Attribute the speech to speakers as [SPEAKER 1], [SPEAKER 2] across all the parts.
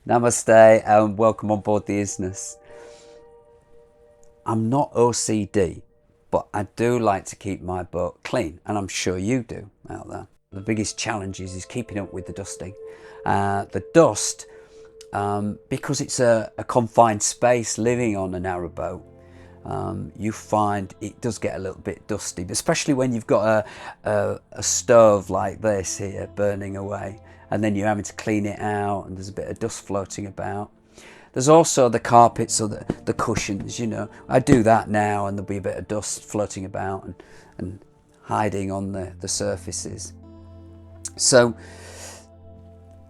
[SPEAKER 1] Namaste and welcome on board the Isness. I'm not OCD, but I do like to keep my boat clean, and I'm sure you do out there. The biggest challenge is keeping up with the dusting. The dust, because it's a confined space living on a narrowboat, you find it does get a little bit dusty, especially when you've got a stove like this here burning away, and then you're having to clean it out and there's a bit of dust floating about. There's also the carpets or the cushions, you know. I do that now and there'll be a bit of dust floating about and hiding on the surfaces. So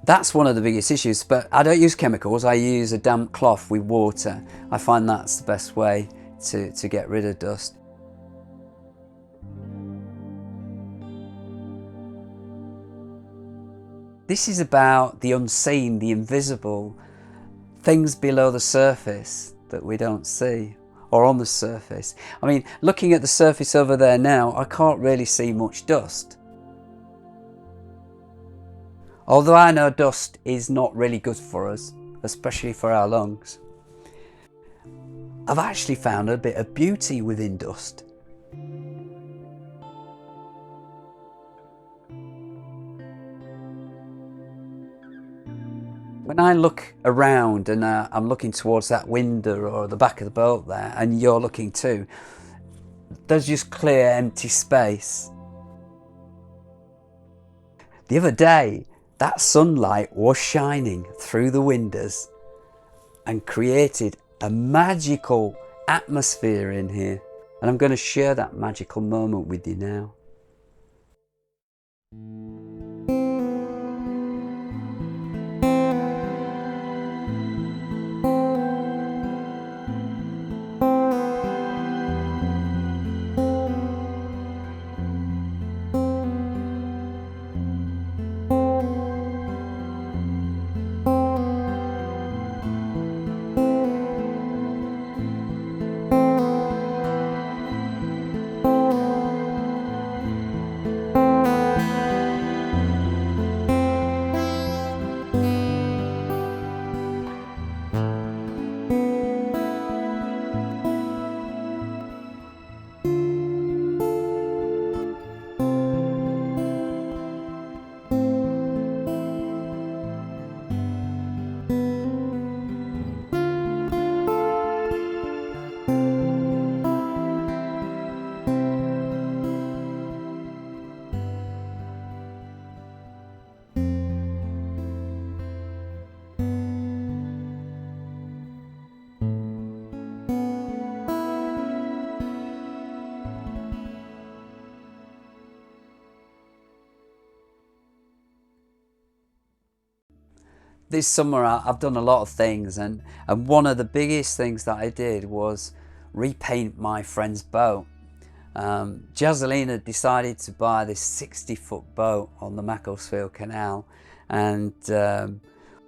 [SPEAKER 1] that's one of the biggest issues, but I don't use chemicals. I use a damp cloth with water. I find that's the best way to get rid of dust. This is about the unseen, the invisible, things below the surface that we don't see, or on the surface. I mean, looking at the surface over there now, I can't really see much dust. Although I know dust is not really good for us, especially for our lungs. I've actually found a bit of beauty within dust. When I look around and I'm looking towards that window or the back of the boat there, and you're looking too, there's just clear empty space. The other day, that sunlight was shining through the windows and created a magical atmosphere in here. And I'm going to share that magical moment with you now. This summer I've done a lot of things, and one of the biggest things that I did was repaint my friend's boat. Jazzalina decided to buy this 60-foot boat on the Macclesfield Canal, and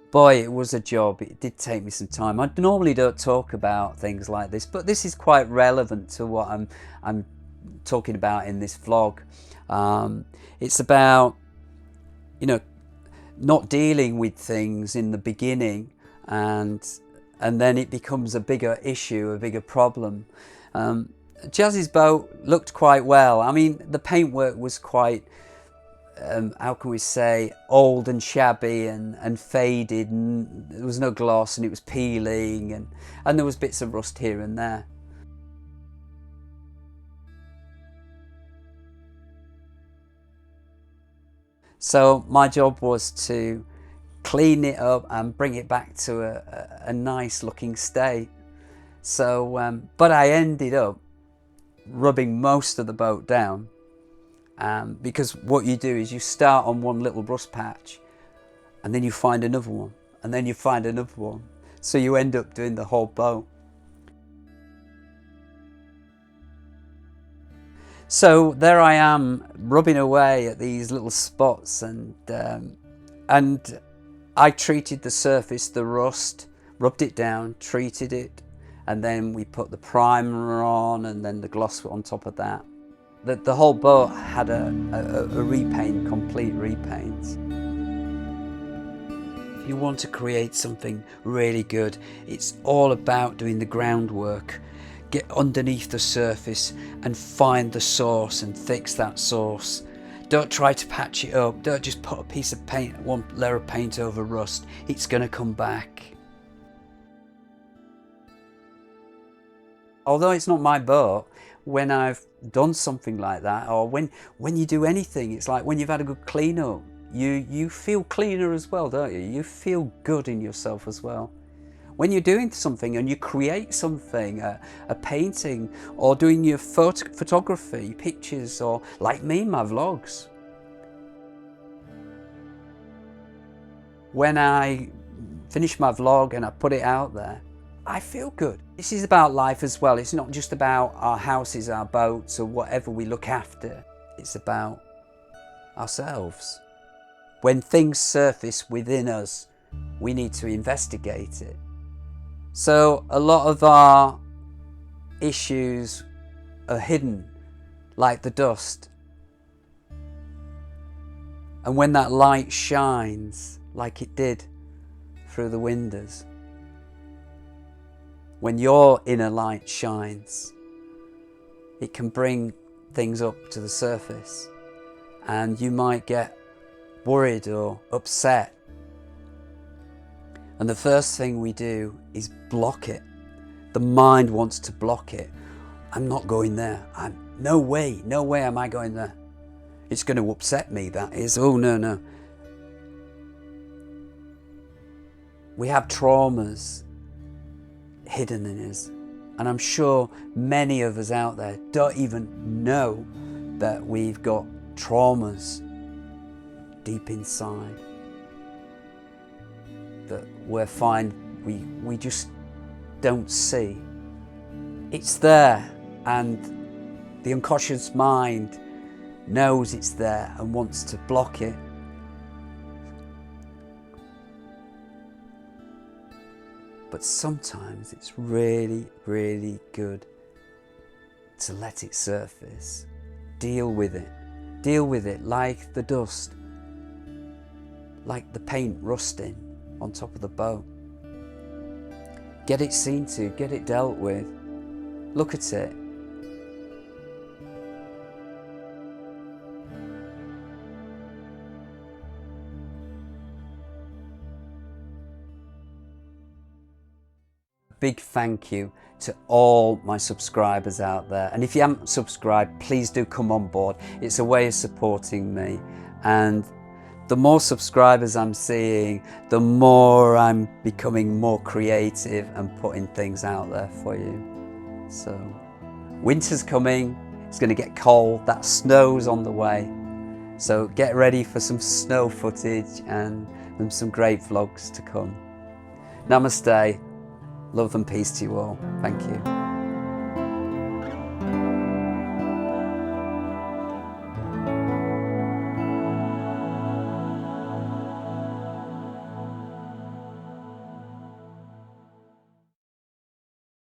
[SPEAKER 1] boy, it was a job. It did take me some time. I normally don't talk about things like this, but this is quite relevant to what I'm talking about in this vlog. It's about, you know, not dealing with things in the beginning, and then it becomes a bigger issue, a bigger problem. Jazz's boat looked quite well. I mean, the paintwork was quite, how can we say, old and shabby and faded, and there was no gloss and it was peeling, and there was bits of rust here and there. So my job was to clean it up and bring it back to a nice looking state. So, but I ended up rubbing most of the boat down, because what you do is you start on one little rust patch and then you find another one and then you find another one. So you end up doing the whole boat. So there I am rubbing away at these little spots, and I treated the surface, the rust, rubbed it down, treated it, and then we put the primer on and then the gloss on top of that. The whole boat had a repaint, complete repaint. If you want to create something really good, it's all about doing the groundwork. Get underneath the surface and find the source and fix that source. Don't try to patch it up. Don't just put a piece of paint, one layer of paint over rust. It's going to come back. Although it's not my boat, when I've done something like that, or when you do anything, it's like when you've had a good clean up, you feel cleaner as well, don't you? You feel good in yourself as well. When you're doing something and you create something, a painting, or doing your photography, pictures, or like me, my vlogs. When I finish my vlog and I put it out there, I feel good. This is about life as well. It's not just about our houses, our boats, or whatever we look after. It's about ourselves. When things surface within us, we need to investigate it. So a lot of our issues are hidden, like the dust. And when that light shines, like it did through the windows, when your inner light shines, it can bring things up to the surface, and you might get worried or upset. And the first thing we do is block it. The mind wants to block it. I'm not going there. No way am I going there. It's going to upset me, that is. Oh, no. We have traumas hidden in us. And I'm sure many of us out there don't even know that we've got traumas deep inside that we just don't see. It's there, and the unconscious mind knows it's there and wants to block it. But sometimes it's really, really good to let it surface. Deal with it like the dust, like the paint rusting on top of the boat. Get it seen to, get it dealt with. Look at it. Big thank you to all my subscribers out there. And if you haven't subscribed, please do come on board. It's a way of supporting me. And the more subscribers I'm seeing, the more I'm becoming more creative and putting things out there for you. So, winter's coming, it's going to get cold, that snow's on the way. So get ready for some snow footage and some great vlogs to come. Namaste, love and peace to you all. Thank you.